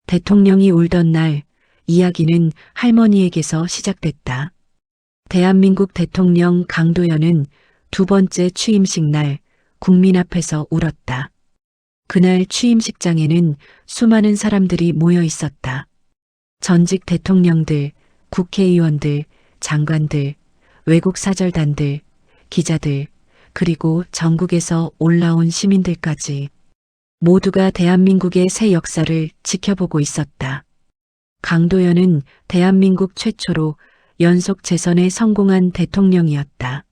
대통령이 울던 날 이야기는 할머니에게서 시작됐다. 대한민국 대통령 강도연은 두 번째 취임식 날 국민 앞에서 울었다. 그날 취임식장에는 수많은 사람들이 모여 있었다. 전직 대통령들, 국회의원들, 장관들, 외국 사절단들, 기자들, 그리고 전국에서 올라온 시민들까지 모두가 대한민국의 새 역사를 지켜보고 있었다. 강도연은 대한민국 최초로 연속 재선에 성공한 대통령이었다.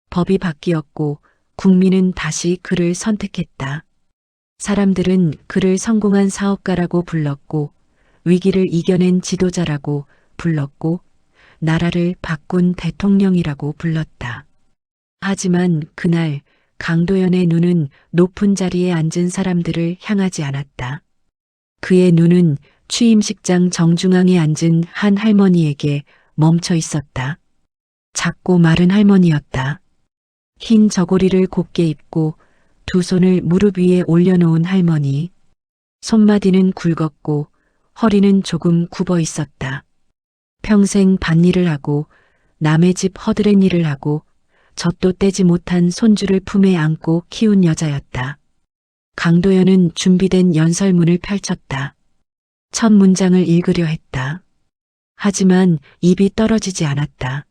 법이 바뀌었고 국민은 다시 그를 선택했다. 사람들은 그를 성공한 사업가라고 불렀고 위기를 이겨낸 지도자라고 불렀고 나라를 바꾼 대통령이라고 불렀다. 하지만 그날 강도연의 눈은 높은 자리에 앉은 사람들을 향하지 않았다. 그의 눈은 취임식장 정중앙에 앉은 한 할머니에게 멈춰 있었다. 작고 마른 할머니였다. 흰 저고리를 곱게 입고 두 손을 무릎 위에 올려놓은 할머니. 손마디는 굵었고 허리는 조금 굽어 있었다. 평생 밭일을 하고 남의 집 허드렛 일을 하고 젖도 떼지 못한 손주를 품에 안고 키운 여자였다. 강도연은 준비된 연설문을 펼쳤다. 첫 문장을 읽으려 했다. 하지만 입이 떨어지지 않았다.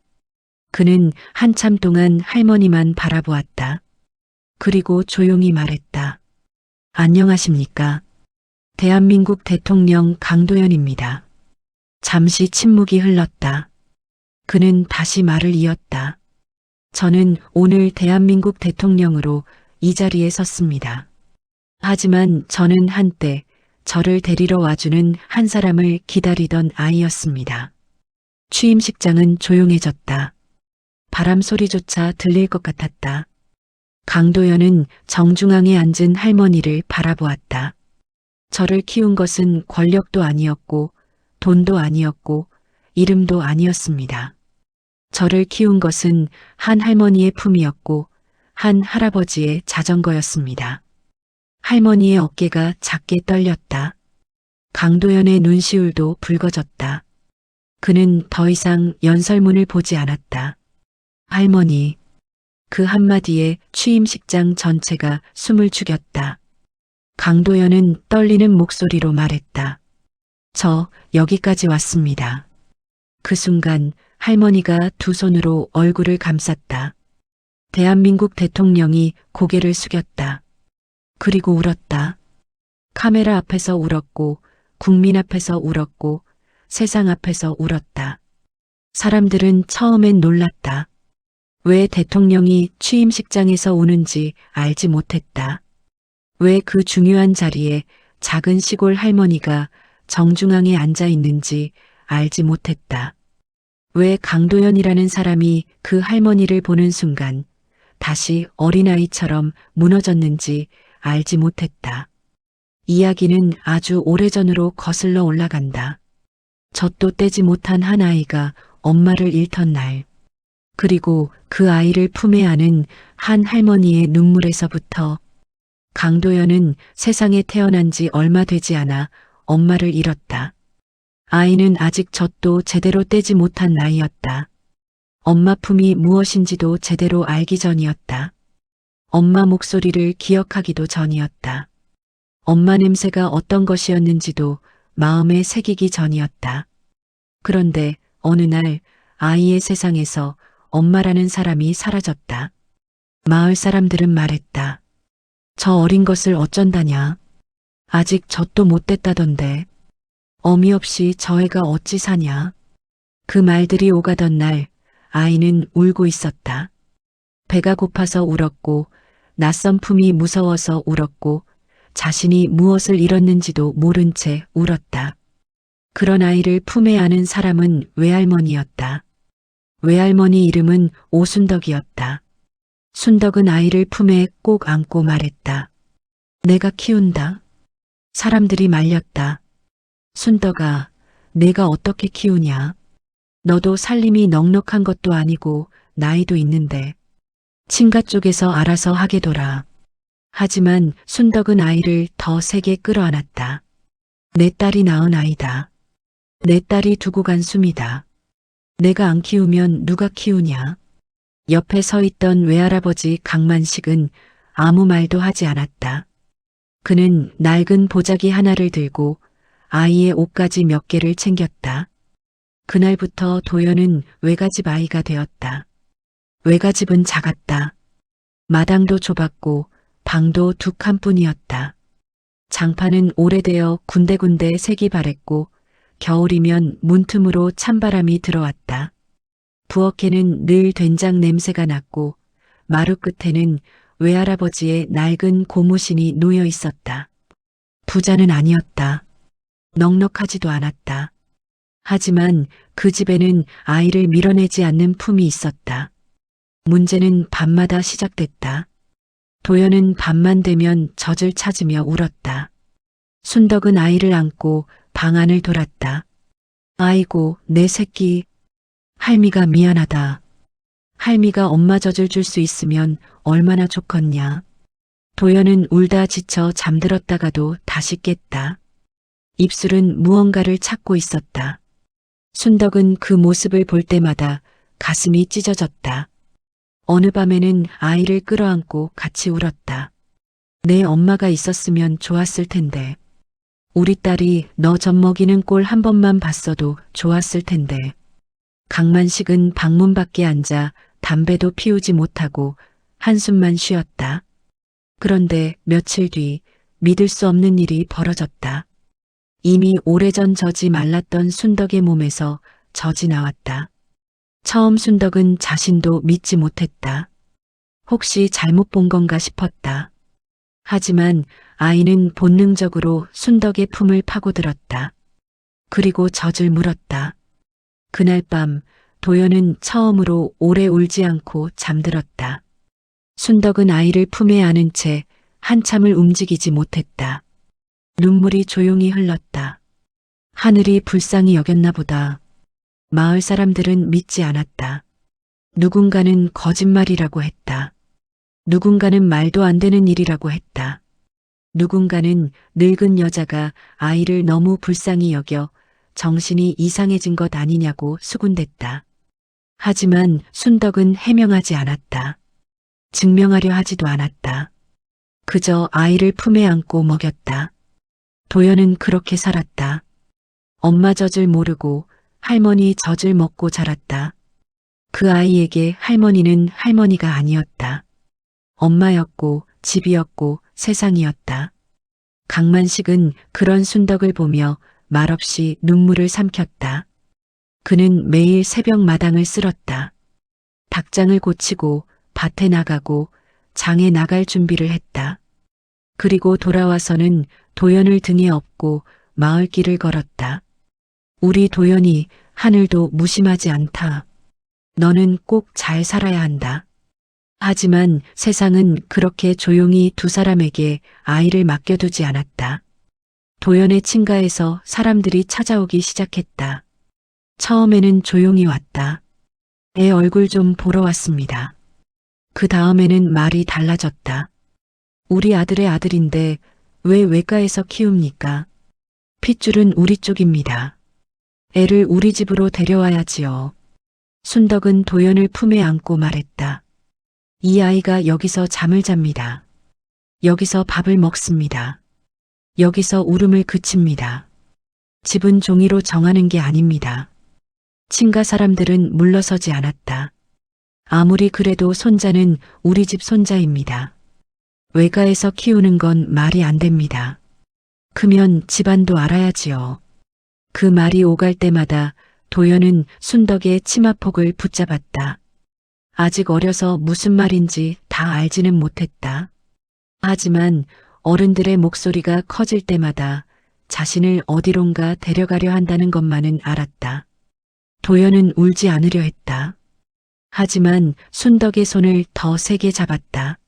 그는 한참 동안 할머니만 바라보았다. 그리고 조용히 말했다. 안녕하십니까? 대한민국 대통령 강도연입니다. 잠시 침묵이 흘렀다. 그는 다시 말을 이었다. 저는 오늘 대한민국 대통령으로 이 자리에 섰습니다. 하지만 저는 한때 저를 데리러 와주는 한 사람을 기다리던 아이였습니다. 취임식장은 조용해졌다. 바람 소리조차 들릴 것 같았다. 강도연은 정중앙에 앉은 할머니를 바라보았다. 저를 키운 것은 권력도 아니었고 돈도 아니었고 이름도 아니었습니다. 저를 키운 것은 한 할머니의 품이었고 한 할아버지의 자전거였습니다. 할머니의 어깨가 작게 떨렸다. 강도연의 눈시울도 붉어졌다. 그는 더 이상 연설문을 보지 않았다. 할머니. 그 한마디에 취임식장 전체가 숨을 죽였다. 강도연은 떨리는 목소리로 말했다. 저 여기까지 왔습니다. 그 순간 할머니가 두 손으로 얼굴을 감쌌다. 대한민국 대통령이 고개를 숙였다. 그리고 울었다. 카메라 앞에서 울었고 국민 앞에서 울었고 세상 앞에서 울었다. 사람들은 처음엔 놀랐다. 왜 대통령이 취임식장에서 우는지 알지 못했다. 왜 그 중요한 자리에 작은 시골 할머니가 정중앙에 앉아 있는지 알지 못했다. 왜 강도연이라는 사람이 그 할머니를 보는 순간 다시 어린아이처럼 무너졌는지 알지 못했다. 이야기는 아주 오래전으로 거슬러 올라간다. 젖도 떼지 못한 한 아이가 엄마를 잃던 날, 그리고 그 아이를 품에 안은 한 할머니의 눈물에서부터 강도연은 세상에 태어난 지 얼마 되지 않아 엄마를 잃었다. 아이는 아직 젖도 제대로 떼지 못한 나이였다. 엄마 품이 무엇인지도 제대로 알기 전이었다. 엄마 목소리를 기억하기도 전이었다. 엄마 냄새가 어떤 것이었는지도 마음에 새기기 전이었다. 그런데 어느 날 아이의 세상에서 엄마라는 사람이 사라졌다. 마을 사람들은 말했다. 저 어린 것을 어쩐다냐. 아직 젖도 못 뗐다던데. 어미 없이 저 애가 어찌 사냐. 그 말들이 오가던 날 아이는 울고 있었다. 배가 고파서 울었고 낯선 품이 무서워서 울었고 자신이 무엇을 잃었는지도 모른 채 울었다. 그런 아이를 품에 안은 사람은 외할머니였다. 외할머니 이름은 오순덕이었다. 순덕은 아이를 품에 꼭 안고 말했다. 내가 키운다. 사람들이 말렸다. 순덕아, 내가 어떻게 키우냐. 너도 살림이 넉넉한 것도 아니고 나이도 있는데 친가 쪽에서 알아서 하게 둬라. 하지만 순덕은 아이를 더 세게 끌어안았다. 내 딸이 낳은 아이다. 내 딸이 두고 간 숨이다. 내가 안 키우면 누가 키우냐? 옆에 서 있던 외할아버지 강만식은 아무 말도 하지 않았다. 그는 낡은 보자기 하나를 들고 아이의 옷가지 몇 개를 챙겼다. 그날부터 도연은 외가집 아이가 되었다. 외가집은 작았다. 마당도 좁았고 방도 두 칸뿐이었다. 장판은 오래되어 군데군데 색이 바랬고 겨울이면 문틈으로 찬바람이 들어왔다. 부엌에는 늘 된장 냄새가 났고 마루 끝에는 외할아버지의 낡은 고무신이 놓여 있었다. 부자는 아니었다. 넉넉하지도 않았다. 하지만 그 집에는 아이를 밀어내지 않는 품이 있었다. 문제는 밤마다 시작됐다. 도연은 밤만 되면 젖을 찾으며 울었다. 순덕은 아이를 안고 방 안을 돌았다. 아이고, 내 새끼. 할미가 미안하다. 할미가 엄마 젖을 줄 수 있으면 얼마나 좋겠냐. 도연은 울다 지쳐 잠들었다가도 다시 깼다. 입술은 무언가를 찾고 있었다. 순덕은 그 모습을 볼 때마다 가슴이 찢어졌다. 어느 밤에는 아이를 끌어안고 같이 울었다. 내 엄마가 있었으면 좋았을 텐데. 우리 딸이 너 젖 먹이는 꼴 한 번만 봤어도 좋았을 텐데. 강만식은 방문 밖에 앉아 담배도 피우지 못하고 한숨만 쉬었다. 그런데 며칠 뒤 믿을 수 없는 일이 벌어졌다. 이미 오래전 젖이 말랐던 순덕의 몸에서 젖이 나왔다. 처음 순덕은 자신도 믿지 못했다. 혹시 잘못 본 건가 싶었다. 하지만 아이는 본능적으로 순덕의 품을 파고들었다. 그리고 젖을 물었다. 그날 밤 도연은 처음으로 오래 울지 않고 잠들었다. 순덕은 아이를 품에 안은 채 한참을 움직이지 못했다. 눈물이 조용히 흘렀다. 하늘이 불쌍히 여겼나 보다. 마을 사람들은 믿지 않았다. 누군가는 거짓말이라고 했다. 누군가는 말도 안 되는 일이라고 했다. 누군가는 늙은 여자가 아이를 너무 불쌍히 여겨 정신이 이상해진 것 아니냐고 수군댔다. 하지만 순덕은 해명하지 않았다. 증명하려 하지도 않았다. 그저 아이를 품에 안고 먹였다. 도연은 그렇게 살았다. 엄마 젖을 모르고 할머니 젖을 먹고 자랐다. 그 아이에게 할머니는 할머니가 아니었다. 엄마였고 집이었고 세상이었다. 강만식은 그런 순덕을 보며 말없이 눈물을 삼켰다. 그는 매일 새벽 마당을 쓸었다. 닭장을 고치고 밭에 나가고 장에 나갈 준비를 했다. 그리고 돌아와서는 도연을 등에 업고 마을길을 걸었다. 우리 도연이 하늘도 무심하지 않다. 너는 꼭 잘 살아야 한다. 하지만 세상은 그렇게 조용히 두 사람에게 아이를 맡겨두지 않았다. 도연의 친가에서 사람들이 찾아오기 시작했다. 처음에는 조용히 왔다. 애 얼굴 좀 보러 왔습니다. 그 다음에는 말이 달라졌다. 우리 아들의 아들인데 왜 외가에서 키웁니까? 핏줄은 우리 쪽입니다. 애를 우리 집으로 데려와야지요. 순덕은 도연을 품에 안고 말했다. 이 아이가 여기서 잠을 잡니다. 여기서 밥을 먹습니다. 여기서 울음을 그칩니다. 집은 종이로 정하는 게 아닙니다. 친가 사람들은 물러서지 않았다. 아무리 그래도 손자는 우리 집 손자입니다. 외가에서 키우는 건 말이 안 됩니다. 크면 집안도 알아야지요. 그 말이 오갈 때마다 도연은 순덕의 치마폭을 붙잡았다. 아직 어려서 무슨 말인지 다 알지는 못했다. 하지만 어른들의 목소리가 커질 때마다 자신을 어디론가 데려가려 한다는 것만은 알았다. 도연은 울지 않으려 했다. 하지만 순덕의 손을 더 세게 잡았다.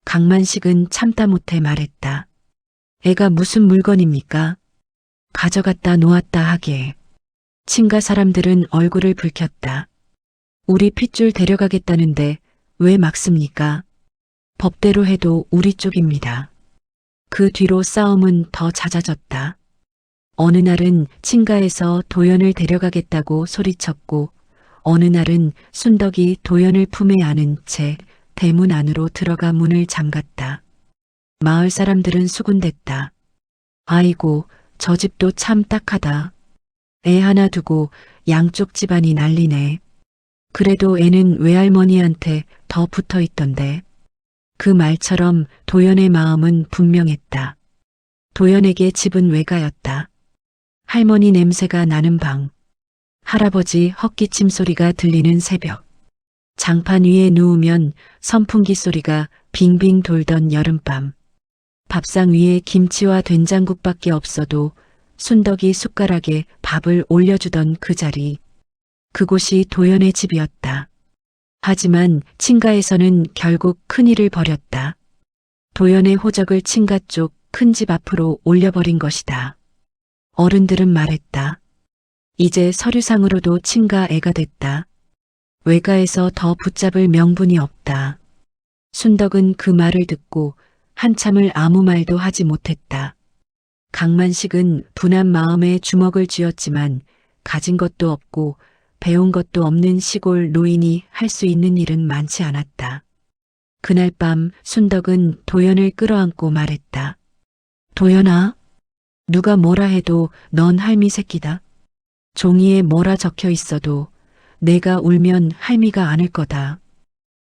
강만식은 참다 못해 말했다. 애가 무슨 물건입니까? 가져갔다 놓았다 하게. 친가 사람들은 얼굴을 붉혔다. 우리 핏줄 데려가겠다는데 왜 막습니까? 법대로 해도 우리 쪽입니다. 그 뒤로 싸움은 더 잦아졌다. 어느 날은 친가에서 도연을 데려가겠다고 소리쳤고 어느 날은 순덕이 도연을 품에 안은 채 대문 안으로 들어가 문을 잠갔다. 마을 사람들은 수군댔다. 아이고, 저 집도 참 딱하다. 애 하나 두고 양쪽 집안이 난리네. 그래도 애는 외할머니한테 더 붙어 있던데. 그 말처럼 도연의 마음은 분명했다. 도연에게 집은 외가였다. 할머니 냄새가 나는 방. 할아버지 헛기침 소리가 들리는 새벽. 장판 위에 누우면 선풍기 소리가 빙빙 돌던 여름밤. 밥상 위에 김치와 된장국밖에 없어도 순덕이 숟가락에 밥을 올려주던 그 자리. 그곳이 도연의 집이었다. 하지만 친가에서는 결국 큰일을 벌였다. 도연의 호적을 친가 쪽 큰 집 앞으로 올려버린 것이다. 어른들은 말했다. 이제 서류상으로도 친가 애가 됐다. 외가에서 더 붙잡을 명분이 없다. 순덕은 그 말을 듣고 한참을 아무 말도 하지 못했다. 강만식은 분한 마음에 주먹을 쥐었지만 가진 것도 없고 배운 것도 없는 시골 노인이 할 수 있는 일은 많지 않았다. 그날 밤 순덕은 도연을 끌어안고 말했다. 도연아, 누가 뭐라 해도 넌 할미 새끼다. 종이에 뭐라 적혀 있어도 내가 울면 할미가 안을 거다.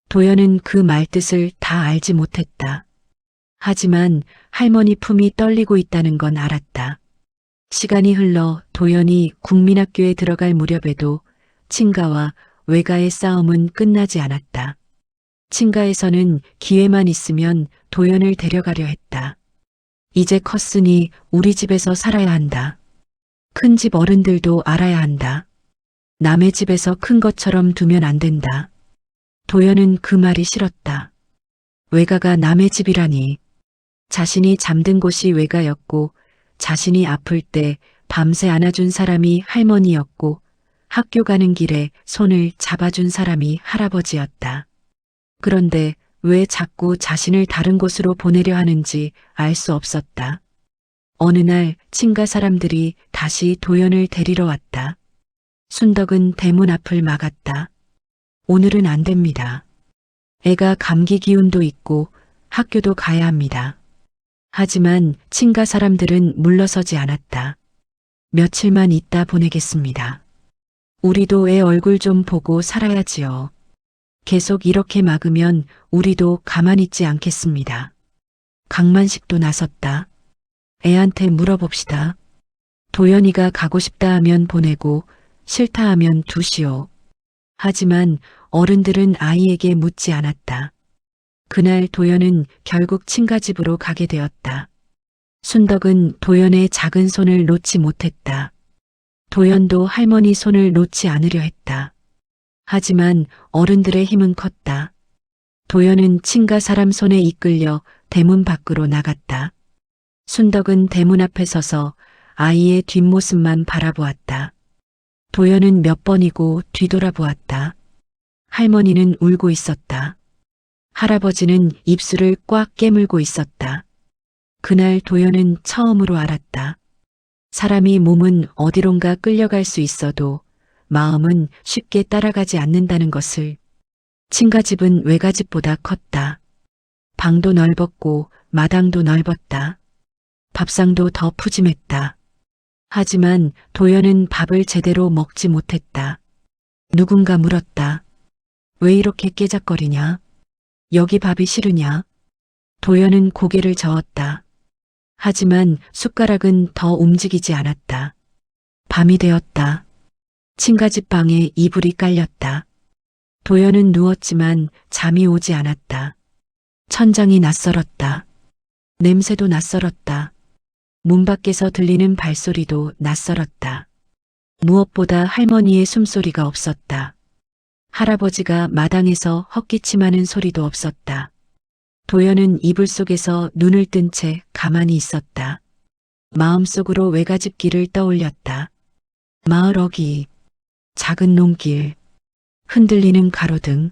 도연은 그 말뜻을 다 알지 못했다. 하지만 할머니 품이 떨리고 있다는 건 알았다. 시간이 흘러 도연이 국민학교에 들어갈 무렵에도 친가와 외가의 싸움은 끝나지 않았다. 친가에서는 기회만 있으면 도연을 데려가려 했다. 이제 컸으니 우리 집에서 살아야 한다. 큰 집 어른들도 알아야 한다. 남의 집에서 큰 것처럼 두면 안 된다. 도연은 그 말이 싫었다. 외가가 남의 집이라니. 자신이 잠든 곳이 외가였고 자신이 아플 때 밤새 안아준 사람이 할머니였고 학교 가는 길에 손을 잡아준 사람이 할아버지였다. 그런데 왜 자꾸 자신을 다른 곳으로 보내려 하는지 알 수 없었다. 어느 날 친가 사람들이 다시 도연을 데리러 왔다. 순덕은 대문 앞을 막았다. 오늘은 안 됩니다. 애가 감기 기운도 있고 학교도 가야 합니다. 하지만 친가 사람들은 물러서지 않았다. 며칠만 있다 보내겠습니다. 우리도 애 얼굴 좀 보고 살아야지요. 계속 이렇게 막으면 우리도 가만히 있지 않겠습니다. 강만식도 나섰다. 애한테 물어봅시다. 도연이가 가고 싶다 하면 보내고 싫다 하면 두시오. 하지만 어른들은 아이에게 묻지 않았다. 그날 도연은 결국 친가집으로 가게 되었다. 순덕은 도연의 작은 손을 놓지 못했다. 도연도 할머니 손을 놓지 않으려 했다. 하지만 어른들의 힘은 컸다. 도연은 친가 사람 손에 이끌려 대문 밖으로 나갔다. 순덕은 대문 앞에 서서 아이의 뒷모습만 바라보았다. 도연은 몇 번이고 뒤돌아보았다. 할머니는 울고 있었다. 할아버지는 입술을 꽉 깨물고 있었다. 그날 도연은 처음으로 알았다. 사람이 몸은 어디론가 끌려갈 수 있어도 마음은 쉽게 따라가지 않는다는 것을. 친가집은 외가집보다 컸다. 방도 넓었고 마당도 넓었다. 밥상도 더 푸짐했다. 하지만 도연은 밥을 제대로 먹지 못했다. 누군가 물었다. 왜 이렇게 깨작거리냐? 여기 밥이 싫으냐? 도연은 고개를 저었다. 하지만 숟가락은 더 움직이지 않았다. 밤이 되었다. 친가집 방에 이불이 깔렸다. 도연은 누웠지만 잠이 오지 않았다. 천장이 낯설었다. 냄새도 낯설었다. 문 밖에서 들리는 발소리도 낯설었다. 무엇보다 할머니의 숨소리가 없었다. 할아버지가 마당에서 헛기침하는 소리도 없었다. 도연은 이불 속에서 눈을 뜬 채 가만히 있었다. 마음속으로 외가집 길을 떠올렸다. 마을 어귀, 작은 논길, 흔들리는 가로등,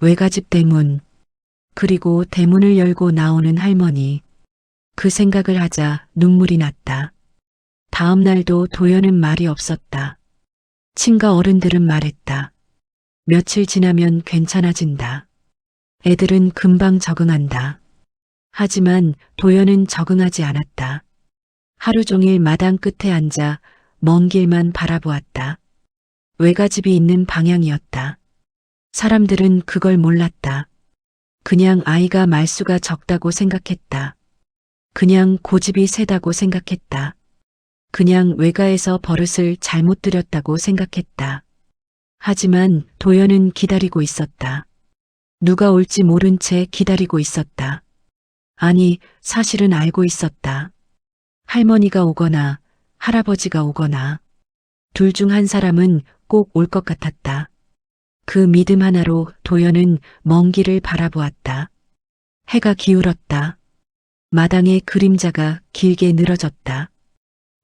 외가집 대문, 그리고 대문을 열고 나오는 할머니. 그 생각을 하자 눈물이 났다. 다음 날도 도연은 말이 없었다. 친가 어른들은 말했다. 며칠 지나면 괜찮아진다. 애들은 금방 적응한다. 하지만 도연은 적응하지 않았다. 하루 종일 마당 끝에 앉아 먼 길만 바라보았다. 외가집이 있는 방향이었다. 사람들은 그걸 몰랐다. 그냥 아이가 말수가 적다고 생각했다. 그냥 고집이 세다고 생각했다. 그냥 외가에서 버릇을 잘못 들였다고 생각했다. 하지만 도연은 기다리고 있었다. 누가 올지 모른 채 기다리고 있었다. 아니, 사실은 알고 있었다. 할머니가 오거나 할아버지가 오거나 둘 중 한 사람은 꼭 올 것 같았다. 그 믿음 하나로 도연은 먼 길을 바라보았다. 해가 기울었다. 마당의 그림자가 길게 늘어졌다.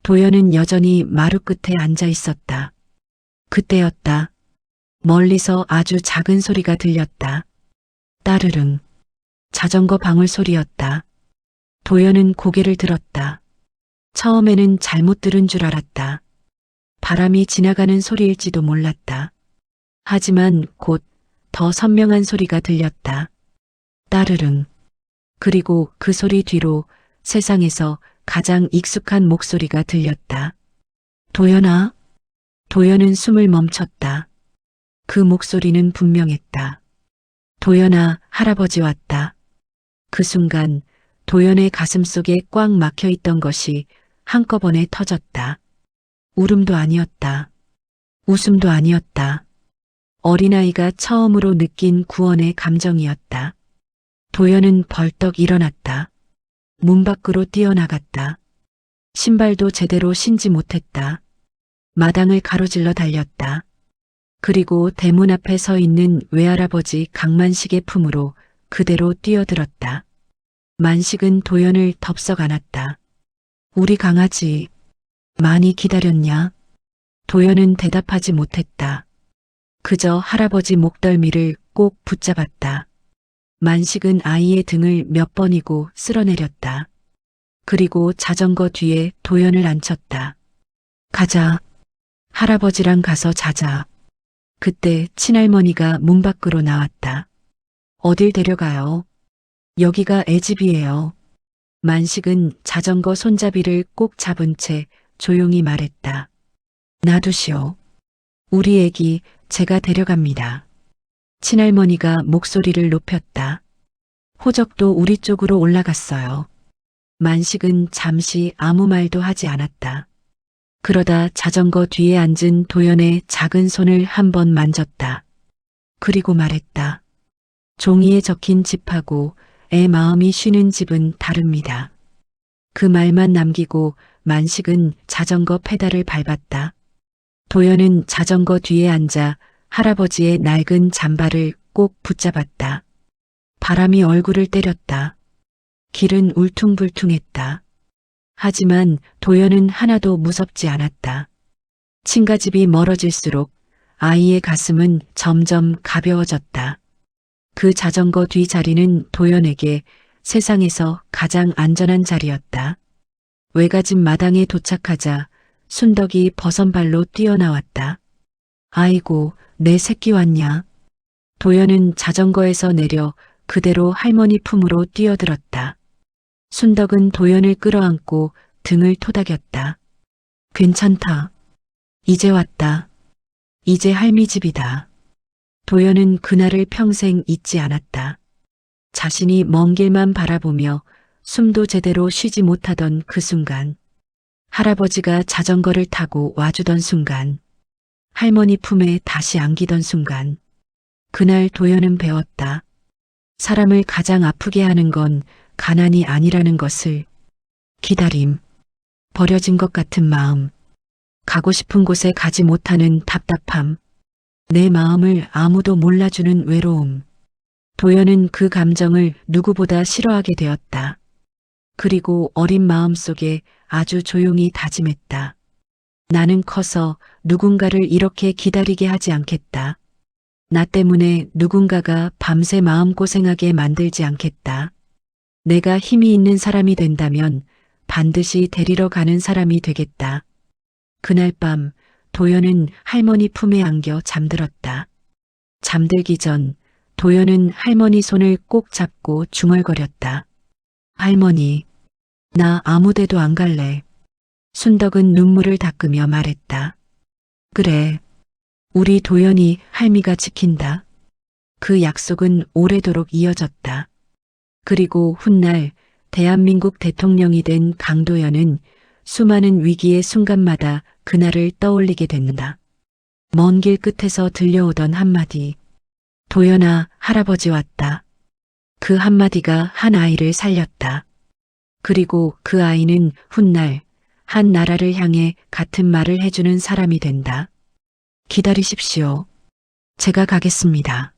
도연은 여전히 마루 끝에 앉아 있었다. 그때였다. 멀리서 아주 작은 소리가 들렸다. 따르릉. 자전거 방울 소리였다. 도연은 고개를 들었다. 처음에는 잘못 들은 줄 알았다. 바람이 지나가는 소리일지도 몰랐다. 하지만 곧 더 선명한 소리가 들렸다. 따르릉. 그리고 그 소리 뒤로 세상에서 가장 익숙한 목소리가 들렸다. 도연아. 도연은 숨을 멈췄다. 그 목소리는 분명했다. 도연아, 할아버지 왔다. 그 순간 도연의 가슴 속에 꽉 막혀 있던 것이 한꺼번에 터졌다. 울음도 아니었다. 웃음도 아니었다. 어린아이가 처음으로 느낀 구원의 감정이었다. 도연은 벌떡 일어났다. 문 밖으로 뛰어나갔다. 신발도 제대로 신지 못했다. 마당을 가로질러 달렸다. 그리고 대문 앞에 서 있는 외할아버지 강만식의 품으로 그대로 뛰어들었다. 만식은 도연을 덥석 안았다. 우리 강아지, 많이 기다렸냐? 도연은 대답하지 못했다. 그저 할아버지 목덜미를 꼭 붙잡았다. 만식은 아이의 등을 몇 번이고 쓸어내렸다. 그리고 자전거 뒤에 도연을 앉혔다. 가자. 할아버지랑 가서 자자. 그때 친할머니가 문 밖으로 나왔다. 어딜 데려가요? 여기가 애 집이에요. 만식은 자전거 손잡이를 꼭 잡은 채 조용히 말했다. 놔두시오. 우리 애기 제가 데려갑니다. 친할머니가 목소리를 높였다. 호적도 우리 쪽으로 올라갔어요. 만식은 잠시 아무 말도 하지 않았다. 그러다 자전거 뒤에 앉은 도연의 작은 손을 한번 만졌다. 그리고 말했다. 종이에 적힌 집하고 애 마음이 쉬는 집은 다릅니다. 그 말만 남기고 만식은 자전거 페달을 밟았다. 도연은 자전거 뒤에 앉아 할아버지의 낡은 잠바를 꼭 붙잡았다. 바람이 얼굴을 때렸다. 길은 울퉁불퉁했다. 하지만 도연은 하나도 무섭지 않았다. 친가집이 멀어질수록 아이의 가슴은 점점 가벼워졌다. 그 자전거 뒤 자리는 도연에게 세상에서 가장 안전한 자리였다. 외가집 마당에 도착하자 순덕이 버선발로 뛰어나왔다. 아이고, 내 새끼 왔냐? 도연은 자전거에서 내려 그대로 할머니 품으로 뛰어들었다. 순덕은 도연을 끌어안고 등을 토닥였다. 괜찮다. 이제 왔다. 이제 할미 집이다. 도연은 그날을 평생 잊지 않았다. 자신이 먼 길만 바라보며 숨도 제대로 쉬지 못하던 그 순간, 할아버지가 자전거를 타고 와주던 순간, 할머니 품에 다시 안기던 순간, 그날 도연은 배웠다. 사람을 가장 아프게 하는 건 가난이 아니라는 것을. 기다림, 버려진 것 같은 마음, 가고 싶은 곳에 가지 못하는 답답함, 내 마음을 아무도 몰라주는 외로움. 도연은 그 감정을 누구보다 싫어하게 되었다. 그리고 어린 마음 속에 아주 조용히 다짐했다. 나는 커서 누군가를 이렇게 기다리게 하지 않겠다. 나 때문에 누군가가 밤새 마음고생하게 만들지 않겠다. 내가 힘이 있는 사람이 된다면 반드시 데리러 가는 사람이 되겠다. 그날 밤 도연은 할머니 품에 안겨 잠들었다. 잠들기 전 도연은 할머니 손을 꼭 잡고 중얼거렸다. 할머니, 나 아무데도 안 갈래. 순덕은 눈물을 닦으며 말했다. 그래, 우리 도연이 할미가 지킨다. 그 약속은 오래도록 이어졌다. 그리고 훗날 대한민국 대통령이 된 강도연은 수많은 위기의 순간마다 그날을 떠올리게 된다. 먼 길 끝에서 들려오던 한마디. 도연아, 할아버지 왔다. 그 한마디가 한 아이를 살렸다. 그리고 그 아이는 훗날 한 나라를 향해 같은 말을 해주는 사람이 된다. 기다리십시오. 제가 가겠습니다.